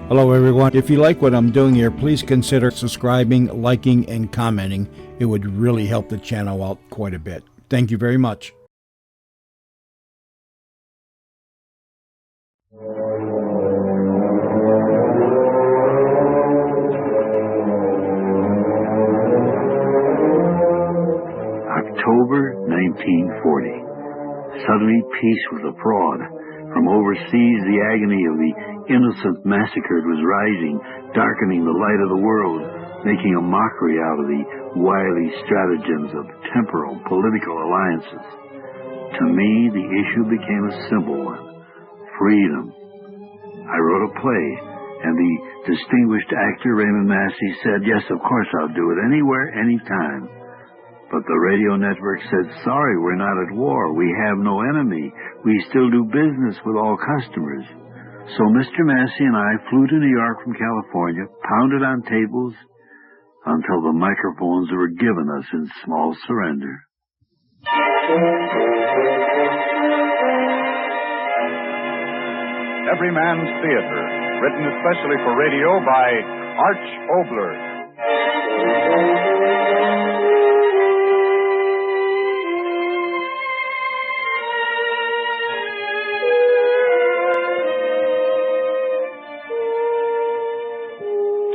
Hello, everyone. If you like what I'm doing here, please consider subscribing, liking, and commenting. It would really help the channel out quite a bit. Thank you very much. October 1940. Suddenly, peace was abroad. From overseas, the agony of the innocent massacred was rising, darkening the light of the world, making a mockery out of the wily stratagems of temporal political alliances. To me, the issue became a simple one: freedom. I wrote a play, and the distinguished actor Raymond Massey said, "Yes, of course I'll do it, anywhere, anytime." But the radio network said, "Sorry, we're not at war. We have no enemy. We still do business with all customers." So Mr. Massey and I flew to New York from California, pounded on tables, until the microphones were given us in small surrender. Everymans Theater, written especially for radio by Arch Obler.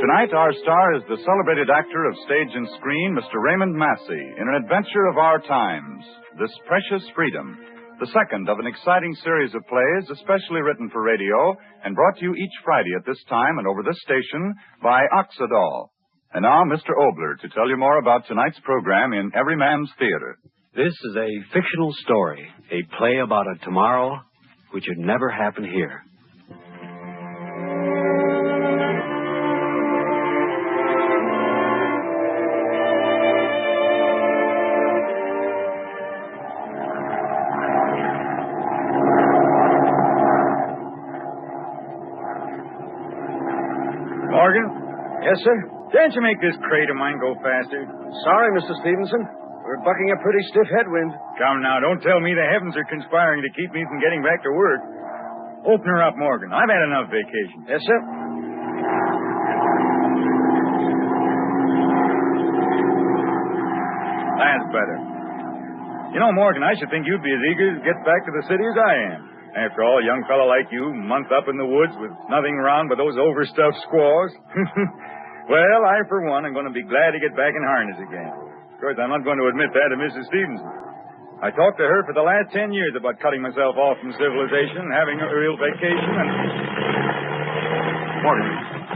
Tonight, our star is the celebrated actor of stage and screen, Mr. Raymond Massey, in an adventure of our times, This Precious Freedom, the second of an exciting series of plays especially written for radio and brought to you each Friday at this time and over this station by Oxidol. And now, Mr. Obler, to tell you more about tonight's program in Everyman's Theater. This is a fictional story, a play about a tomorrow which would never happen here. Morgan? Yes, sir? Can't you make this crate of mine go faster? Sorry, Mr. Stevenson. We're bucking a pretty stiff headwind. Come now, don't tell me the heavens are conspiring to keep me from getting back to work. Open her up, Morgan. I've had enough vacation. Yes, sir. That's better. You know, Morgan, I should think you'd be as eager to get back to the city as I am. After all, a young fellow like you, month up in the woods with nothing around but those overstuffed squaws. Well, I, for one, am going to be glad to get back in harness again. Of course, I'm not going to admit that to Mrs. Stevenson. I talked to her for the last 10 years about cutting myself off from civilization, having a real vacation, and... Morgan,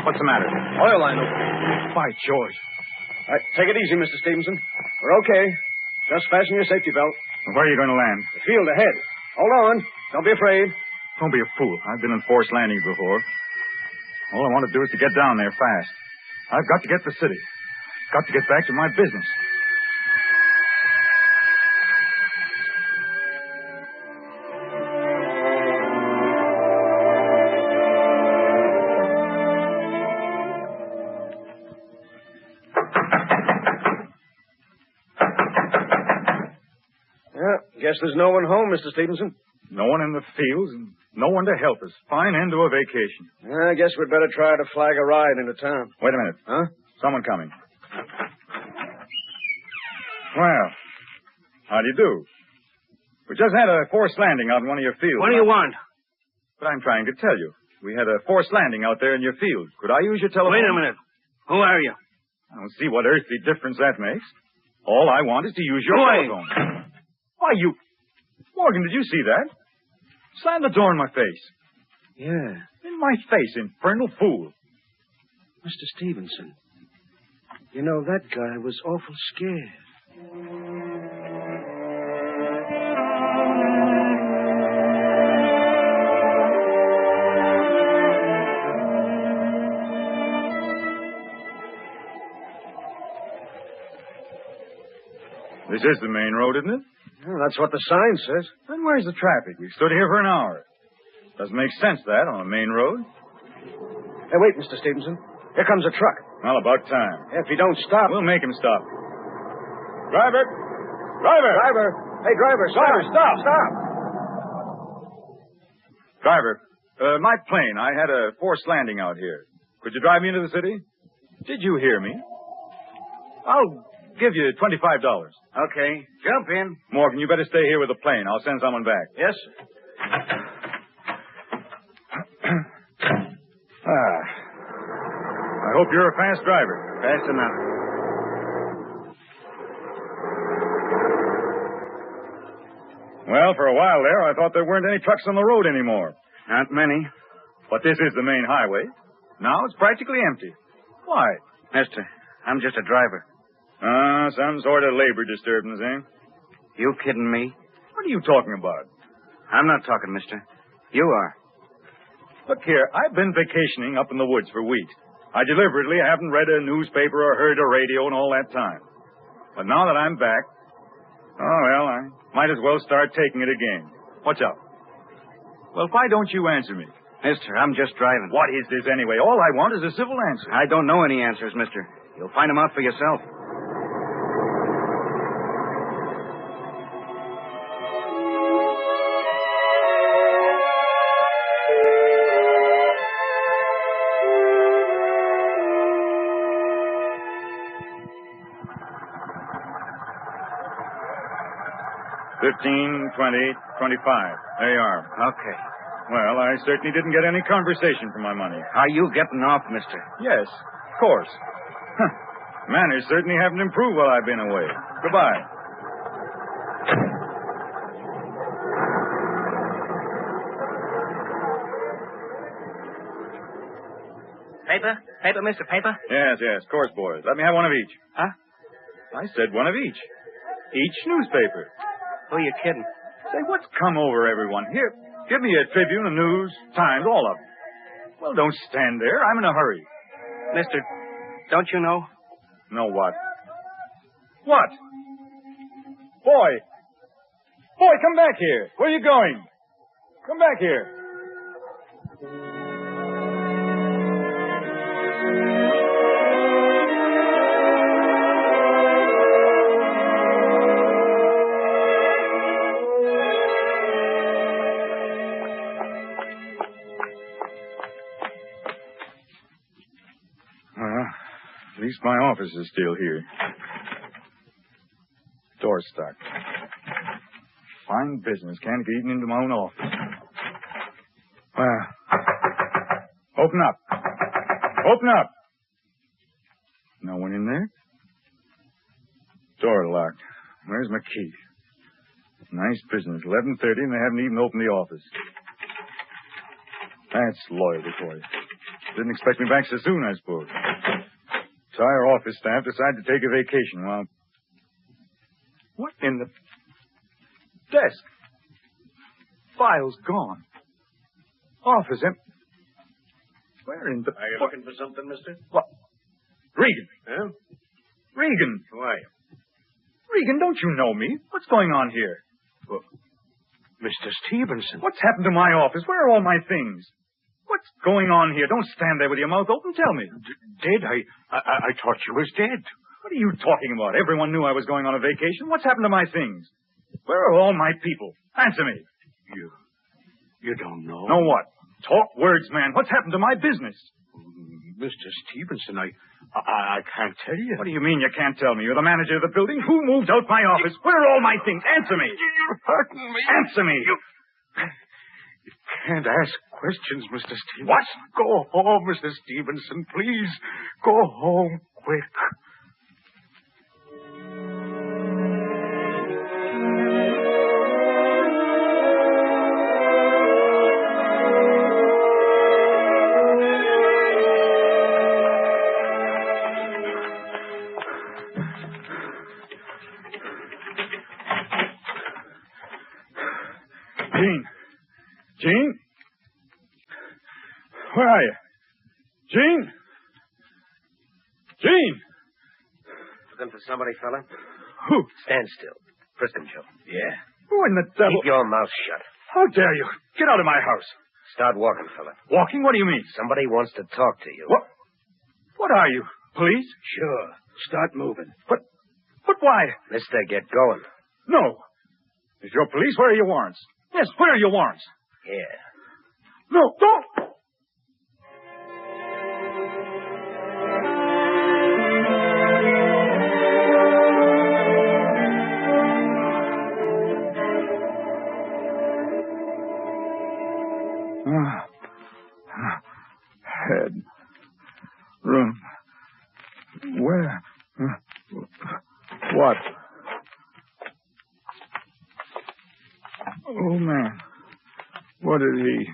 what's the matter? Oil line open. By George. All right, take it easy, Mr. Stevenson. We're okay. Just fasten your safety belt. Where are you going to land? The field ahead. Hold on. Don't be afraid. Don't be a fool. I've been in forced landings before. All I want to do is to get down there fast. I've got to get to the city. Got to get back to my business. Yeah, guess there's no one home, Mr. Stevenson. No one in the fields and no one to help us. Fine end to a vacation. I guess we'd better try to flag a ride into town. Wait a minute. Huh? Someone coming. Well, how do you do? We just had a forced landing out in one of your fields. What do you want? But I'm trying to tell you. We had a forced landing out there in your field. Could I use your telephone? Wait a minute. Who are you? I don't see what earthly difference that makes. All I want is to use your telephone. Why, you... Morgan, did you see that? Slam the door in my face. Yeah. In my face, infernal fool. Mr. Stevenson, you know, that guy was awful scared. This is the main road, isn't it? Well, that's what the sign says. Then where's the traffic? We stood here for an hour. Doesn't make sense, that, on a main road. Hey, wait, Mr. Stevenson. Here comes a truck. Well, about time. If he don't stop... We'll make him stop. Driver! Driver! Driver! Hey, driver, stop! Driver, stop! Stop! Driver, My plane. I had a forced landing out here. Could you drive me into the city? Did you hear me? I'll give you $25. Okay. Jump in. Morgan, you better stay here with the plane. I'll send someone back. Yes, sir. I hope you're a fast driver. Fast enough. Well, for a while there, I thought there weren't any trucks on the road anymore. Not many. But this is the main highway. Now it's practically empty. Why? Mister, I'm just a driver. Some sort of labor disturbance, eh? You kidding me? What are you talking about? I'm not talking, mister. You are. Look here, I've been vacationing up in the woods for weeks. I deliberately haven't read a newspaper or heard a radio in all that time. But now that I'm back, I might as well start taking it again. What's up? Well, why don't you answer me? Mister, I'm just driving. What is this anyway? All I want is a civil answer. I don't know any answers, mister. You'll find them out for yourself. $15, $20, $25. There you are. Okay. Well, I certainly didn't get any conversation for my money. Are you getting off, mister? Yes, of course. Manners certainly haven't improved while I've been away. Goodbye. Paper? Paper, mister, paper? Yes, of course, boys. Let me have one of each. Huh? I said one of each. Each newspaper. Who are you kidding? Say, what's come over everyone? Here, give me a Tribune, a News, Times, all of them. Well, don't stand there. I'm in a hurry. Mister, don't you know? Know what? What? Boy, come back here. Where are you going? Come back here. At least my office is still here. Door stuck. Fine business. Can't get even into my own office. Well, open up. Open up. No one in there? Door locked. Where's my key? Nice business. 11:30 and they haven't even opened the office. That's loyalty for you. Didn't expect me back so soon, I suppose. Entire office staff decided to take a vacation. Well, what in the desk? Files gone. Office empty. Where in the... Are you looking for something, mister? What? Regan. Huh? Regan. Who are you? Regan, don't you know me? What's going on here? Well, Mr. Stevenson. What's happened to my office? Where are all my things? What's going on here? Don't stand there with your mouth open. Tell me. Dead? I thought you was dead. What are you talking about? Everyone knew I was going on a vacation. What's happened to my things? Where are all my people? Answer me. You don't know? Know what? Talk words, man. What's happened to my business? Mr. Stevenson, I can't tell you. What do you mean you can't tell me? You're the manager of the building. Who moved out my office? Where are all my things? Answer me. You're hurting me. Answer me. You can't ask questions, Mr. Stevenson. What? Go home, Mr. Stevenson, please. Go home quick. Jean? Where are you? Jean? Jean? Looking for somebody, fella? Who? Stand still. Friskin' Joe. Yeah. Who in the devil? Keep your mouth shut. How dare you? Get out of my house. Start walking, fella. Walking? What do you mean? Somebody wants to talk to you. What? What are you? Police? Sure. Start moving. But why? Mister, get going. No. If you're police, where are your warrants? Yes, where are your warrants? Here. No, don't! Head. Room. Where? What? Oh, man. What is he?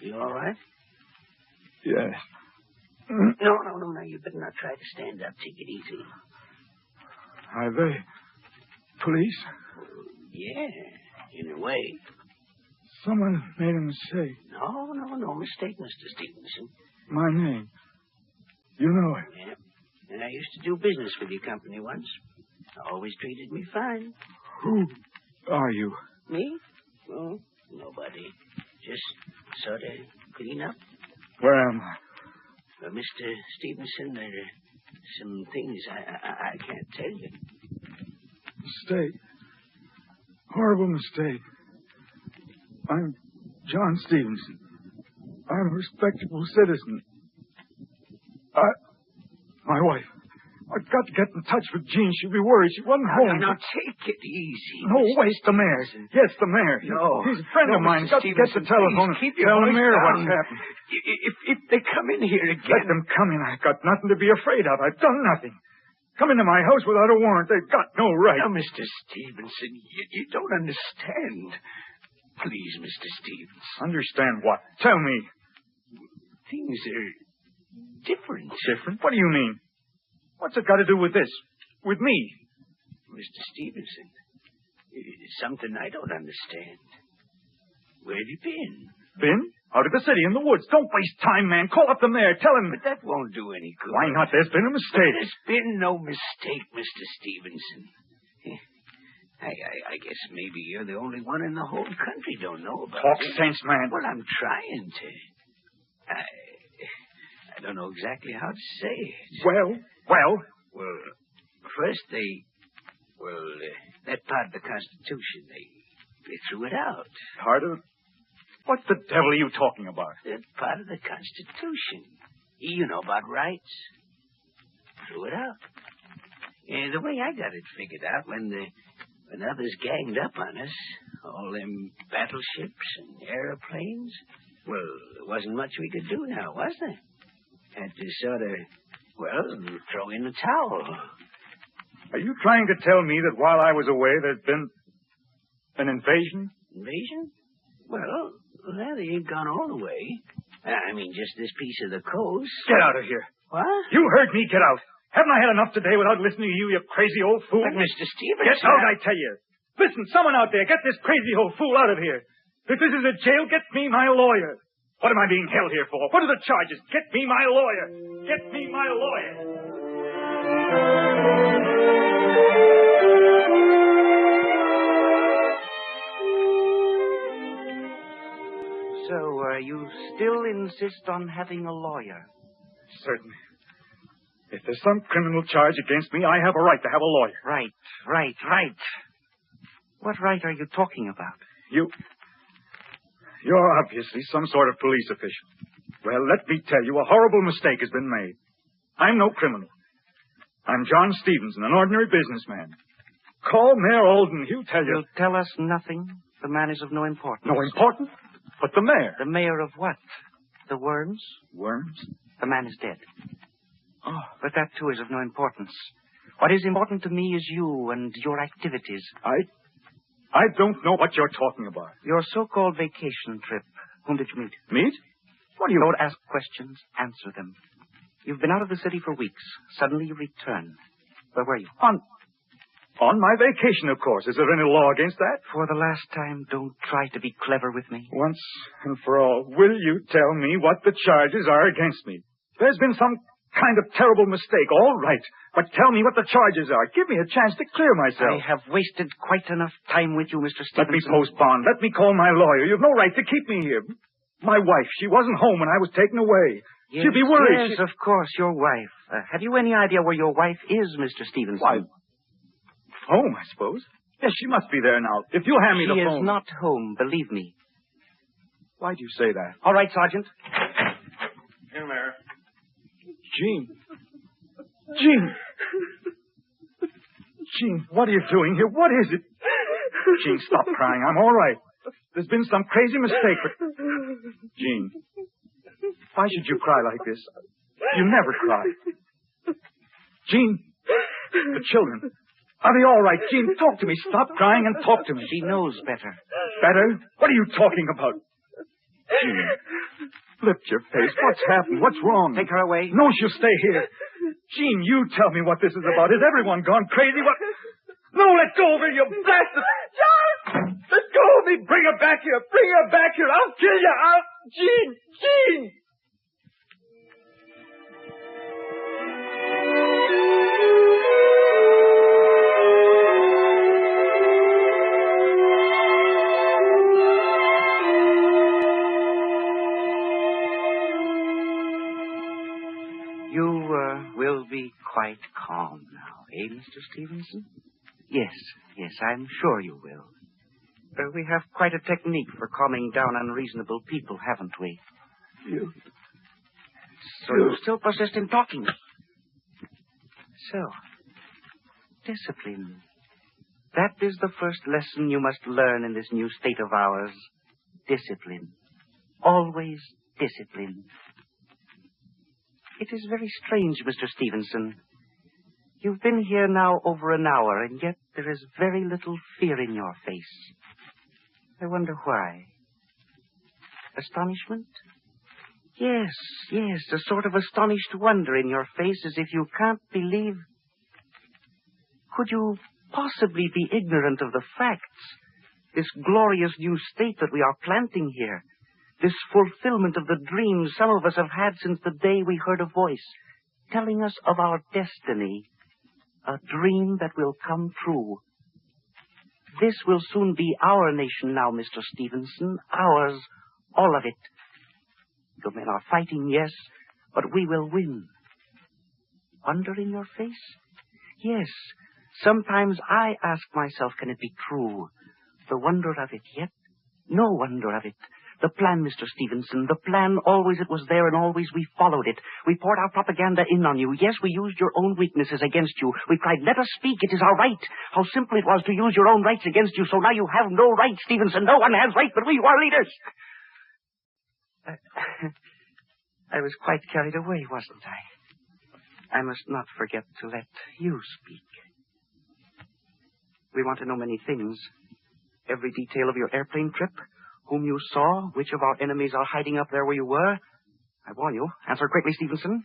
You all right? Yes. No. You better not try to stand up. Take it easy. Are they police? Yeah, in a way. Someone made a mistake. No mistake, Mr. Stevenson. My name. You know it. Yeah. And I used to do business with your company once. Always treated me fine. Who are you? Me? Oh, nobody. Just sort of clean up. Where am I? Well, Mr. Stevenson, there are some things I can't tell you. Mistake. Horrible mistake. I'm John Stevenson. I'm a respectable citizen. My wife. I've got to get in touch with Jean. She'll be worried. She wasn't home. Now, take it easy. No, Mr. wait, the mayor. Yes, the mayor. No. He's a friend of mine. Mr. Got to get the telephone. Keep Tell the your voice mayor down. what's happened. If they come in here again... Let them come in. I've got nothing to be afraid of. I've done nothing. Come into my house without a warrant. They've got no right. Now, Mr. Stevenson, you don't understand. Please, Mr. Stevenson. Understand what? Tell me. Things are different. Different? What do you mean? What's it got to do with this? With me? Mr. Stevenson, it's something I don't understand. Where have you been? Been? Out of the city, in the woods. Don't waste time, man. Call up the mayor. Tell him. But that won't do any good. Why not? There's been a mistake. There's been no mistake, Mr. Stevenson. I guess maybe you're the only one in the whole country don't know about Talk it. sense, man. Well, I'm trying to. I don't know exactly how to say it. Well? Well, first that part of the Constitution, they threw it out. Part of... What the devil are you talking about? That part of the Constitution. You know about rights. Threw it out. The way I got it figured out, when others ganged up on us, all them battleships and airplanes, well, there wasn't much we could do now, was there? Had to sort of, throw in the towel. Are you trying to tell me that while I was away, there's been an invasion? Invasion? Well, they ain't gone all the way. I mean, just this piece of the coast. Get out of here. What? You heard me. Get out. Haven't I had enough today without listening to you, you crazy old fool? But, Mr. Stevenson... Get out, I tell you. Listen, someone out there, get this crazy old fool out of here. If this is a jail, get me my lawyer. What am I being held here for? What are the charges? Get me my lawyer. Get me my lawyer. So, you still insist on having a lawyer? Certainly. If there's some criminal charge against me, I have a right to have a lawyer. Right. What right are you talking about? You're obviously some sort of police official. Well, let me tell you, a horrible mistake has been made. I'm no criminal. I'm John Stevenson, an ordinary businessman. Call Mayor Alden. He'll tell you. He'll tell us nothing. The man is of no importance. No importance? But the mayor. The mayor of what? The Worms? Worms? The man is dead. Oh. But that, too, is of no importance. What is important to me is you and your activities. I don't know what you're talking about. Your so-called vacation trip. Whom did you meet? Meet? What do you... Don't ask questions. Answer them. You've been out of the city for weeks. Suddenly you return. Where were you? On my vacation, of course. Is there any law against that? For the last time, don't try to be clever with me. Once and for all, will you tell me what the charges are against me? There's been some kind of terrible mistake, all right. But tell me what the charges are. Give me a chance to clear myself. I have wasted quite enough time with you, Mr. Stevenson. Let me post bond. Let me call my lawyer. You've no right to keep me here. My wife, she wasn't home when I was taken away. Yes, She'd be worried. Yes, of course, your wife. Have you any idea where your wife is, Mr. Stevenson? Why, Home, I suppose. Yes, she must be there now. If you'll hand me the phone. She is not home, believe me. Why do you say that? All right, Sergeant. Here, Mayor. Jean. Jean. Jean, what are you doing here? What is it? Jean, stop crying. I'm all right. There's been some crazy mistake, but... Jean, why should you cry like this? You never cry. Jean, the children, are they all right? Jean, talk to me. Stop crying and talk to me. She knows better. Better? What are you talking about? Jean, lift your face. What's happened? What's wrong? Take her away. No, she'll stay here. Jean, you tell me what this is about. Is everyone gone crazy? What? No, let go of her, you bastard! John! Let go of me! Bring her back here! Bring her back here! I'll kill you! Jean! Jean! You will be quite calm now, eh, Mr. Stevenson? Yes, I'm sure you will. We have quite a technique for calming down unreasonable people, haven't we? So you still persist in talking. So, discipline. That is the first lesson you must learn in this new state of ours. Discipline. Always discipline. It is very strange, Mr. Stevenson. You've been here now over an hour, and yet there is very little fear in your face. I wonder why. Astonishment? Yes, a sort of astonished wonder in your face, as if you can't believe... Could you possibly be ignorant of the facts? This glorious new state that we are planting here. This fulfillment of the dreams some of us have had since the day we heard a voice telling us of our destiny. A dream that will come true. This will soon be our nation now, Mr. Stevenson. Ours. All of it. The men are fighting, yes, but we will win. Wonder in your face? Yes. Sometimes I ask myself, can it be true? The wonder of it, yet no wonder of it. The plan, Mr. Stevenson, the plan, always it was there and always we followed it. We poured our propaganda in on you. Yes, we used your own weaknesses against you. We cried, let us speak, it is our right. How simple it was to use your own rights against you, so now you have no right, Stevenson. No one has right but we who are leaders. I was quite carried away, wasn't I? I must not forget to let you speak. We want to know many things. Every detail of your airplane trip, whom you saw, which of our enemies are hiding up there where you were. I warn you. Answer quickly, Stevenson.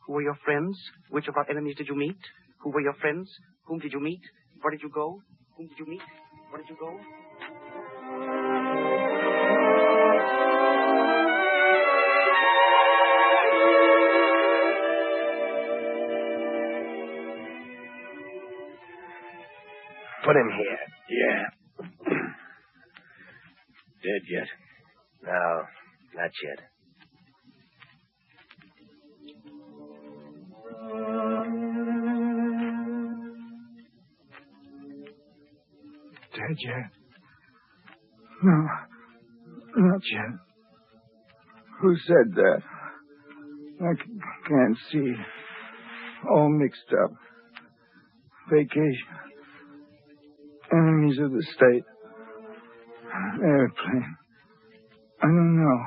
Who were your friends? Which of our enemies did you meet? Who were your friends? Whom did you meet? Where did you go? Whom did you meet? Where did you go? Put him here. Yeah. Dead yet? No, not yet. Dead yet? No, not yet. Who said that? I can't see. All mixed up. Vacation. Enemies of the state. Airplane. I don't know.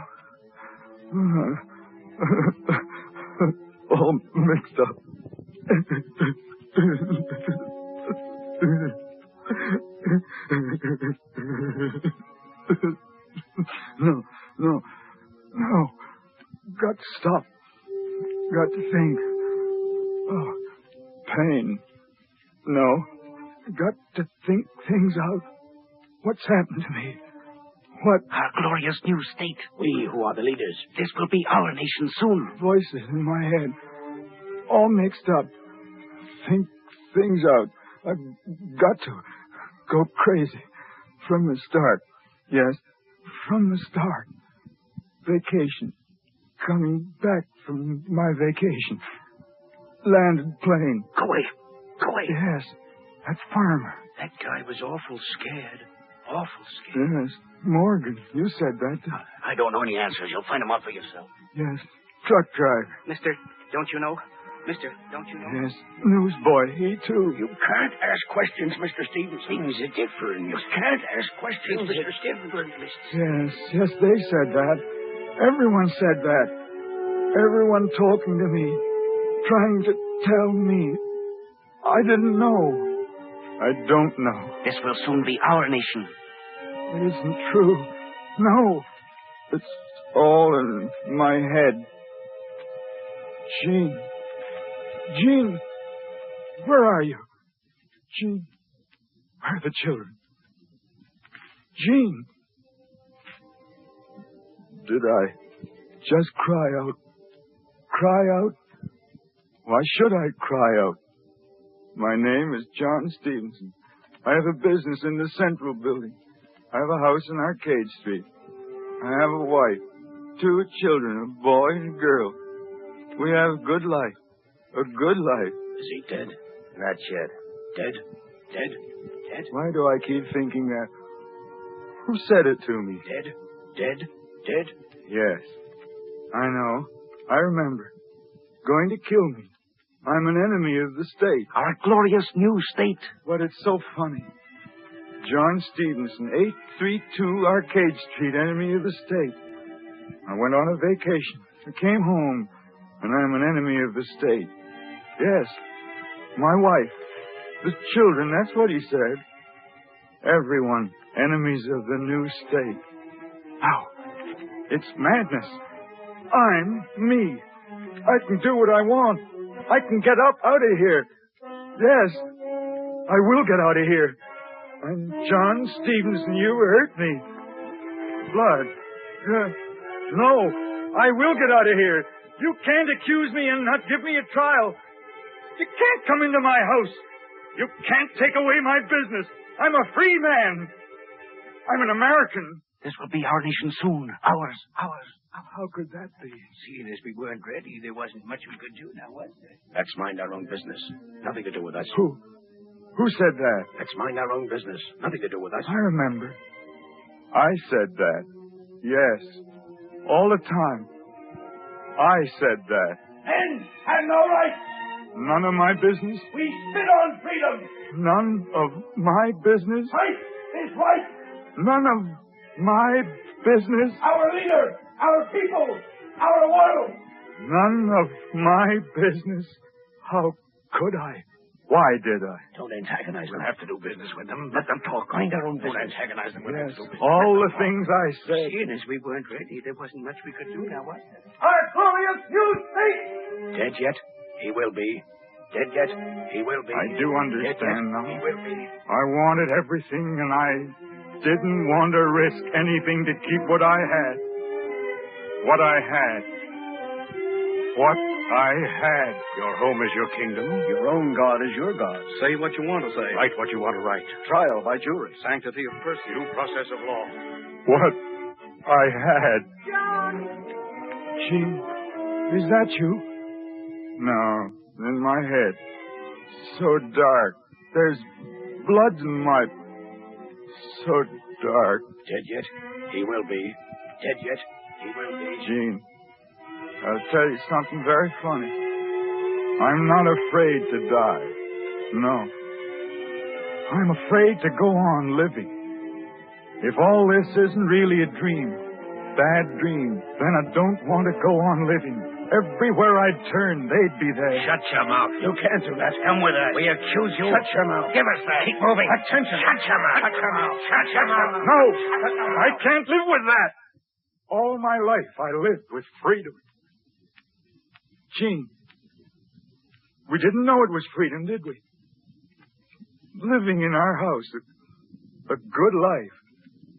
All mixed up. No. Got to stop. Got to think. Oh, pain. No. Got to think things out. What's happened to me? What? Our glorious new state. We who are the leaders. This will be our nation soon. Voices in my head. All mixed up. Think things out. I've got to go crazy. From the start. Yes, from the start. Vacation. Coming back from my vacation. Landed plane. Go away. Go away. Yes. That farmer. That guy was awful scared. Awful scared. Yes, Morgan. You said that. I don't know any answers. You'll find them out for yourself. Yes, truck driver. Mister, don't you know? Mister, don't you know? Yes, newsboy. He, too. You can't ask questions, Mr. Stevens. Things are different. You can't ask questions, Mr. Stevens. Yes, they said that. Everyone said that. Everyone talking to me, trying to tell me. I didn't know. I don't know. This will soon be our nation. It isn't true. No. It's all in my head. Jean, where are you? Jean, where are the children? Jean. Did I just cry out? Cry out? Why should I cry out? My name is John Stevenson. I have a business in the Central Building. I have a house in Arcade Street. I have a wife, 2 children, a boy and a girl. We have a good life. A good life. Is he dead? Not yet. Dead? Dead? Dead? Why do I keep thinking that? Who said it to me? Dead? Dead? Dead? Yes. I know. I remember. Going to kill me. I'm an enemy of the state. Our glorious new state. But it's so funny. John Stevenson, 832 Arcade Street, enemy of the state. I went on a vacation. I came home, and I'm an enemy of the state. Yes, my wife, the children, that's what he said. Everyone, enemies of the new state. Now, it's madness. I'm me. I can do what I want. I can get up out of here. Yes, I will get out of here. I'm John Stevenson. You hurt me. Blood. No, I will get out of here. You can't accuse me and not give me a trial. You can't come into my house. You can't take away my business. I'm a free man. I'm an American. This will be our nation soon. Ours. How could that be? Seeing as we weren't ready, there wasn't much we could do now, was there? Let's mind our own business. Nothing to do with us. Who said that? Let's mind our own business. Nothing to do with us. I remember. I said that. Yes. All the time. I said that. Men have no rights. None of my business? We spit on freedom. None of my business? Right is right. None of my business? Our leader, our people, our world. None of my business? How could I? Why did I? Don't antagonize them. Have to do business with them. Let them talk. Mind our own business. Don't antagonize them. Yes, all the things I said. Seeing as we weren't ready, there wasn't much we could do now, was there? Our glorious new state. Dead yet? He will be. Dead yet? He will be. I do understand now. He will be. I wanted everything, and I didn't want to risk anything to keep what I had. What I had. What I had. Your home is your kingdom. Your own God is your God. Say what you want to say. Write what you want to write. Trial by jury. Sanctity of person. Due process of law. What I had. John! Jean, is that you? No, in my head. So dark. There's blood in my... So dark. Dead yet? He will be. Dead yet? He will be. Jean, I'll tell you something very funny. I'm not afraid to die. No. I'm afraid to go on living. If all this isn't really a dream, bad dream, then I don't want to go on living. Everywhere I'd turn, they'd be there. Shut your mouth. You can't do that. Come with us. We accuse you. Shut your mouth. Give us that. Keep moving. Attention. Shut your mouth. Shut your mouth. Shut your mouth. No, I can't live with that. All my life I lived with freedom. Jean, we didn't know it was freedom, did we? Living in our house, a good life,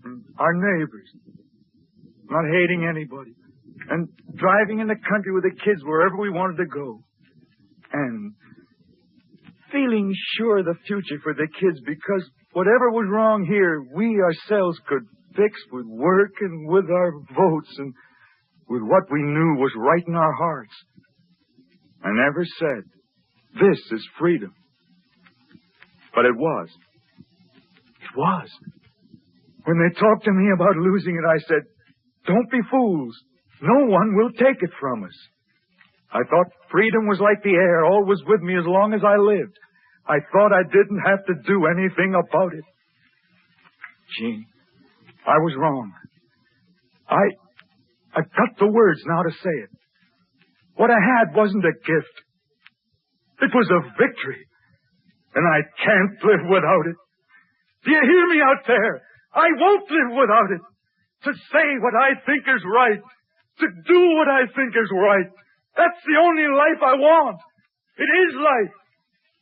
and our neighbors, not hating anybody, and driving in the country with the kids wherever we wanted to go, and feeling sure of the future for the kids because whatever was wrong here, we ourselves could fix with work and with our votes and with what we knew was right in our hearts. I never said, this is freedom. But it was. It was. When they talked to me about losing it, I said, don't be fools. No one will take it from us. I thought freedom was like the air, always with me as long as I lived. I thought I didn't have to do anything about it. Jean, I was wrong. I've got the words now to say it. What I had wasn't a gift. It was a victory. And I can't live without it. Do you hear me out there? I won't live without it. To say what I think is right. To do what I think is right. That's the only life I want. It is life.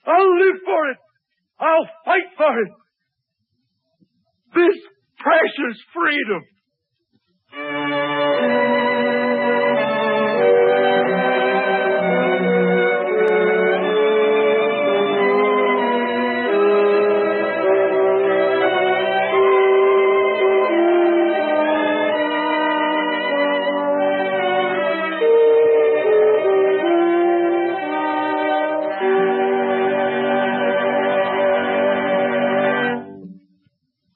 I'll live for it. I'll fight for it. This precious freedom.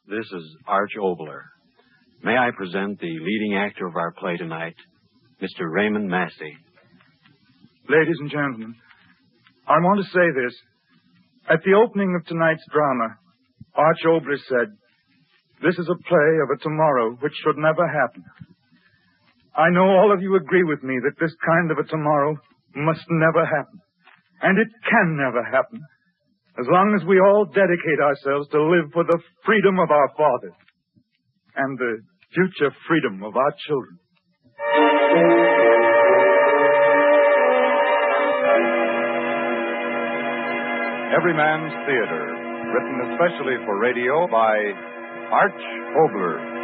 This is Arch Obler. May I present the leading actor of our play tonight, Mr. Raymond Massey. Ladies and gentlemen, I want to say this. At the opening of tonight's drama, Arch Obler said, this is a play of a tomorrow which should never happen. I know all of you agree with me that this kind of a tomorrow must never happen. And it can never happen. As long as we all dedicate ourselves to live for the freedom of our fathers and the future freedom of our children. Everymans Theater, written especially for radio by Arch Obler.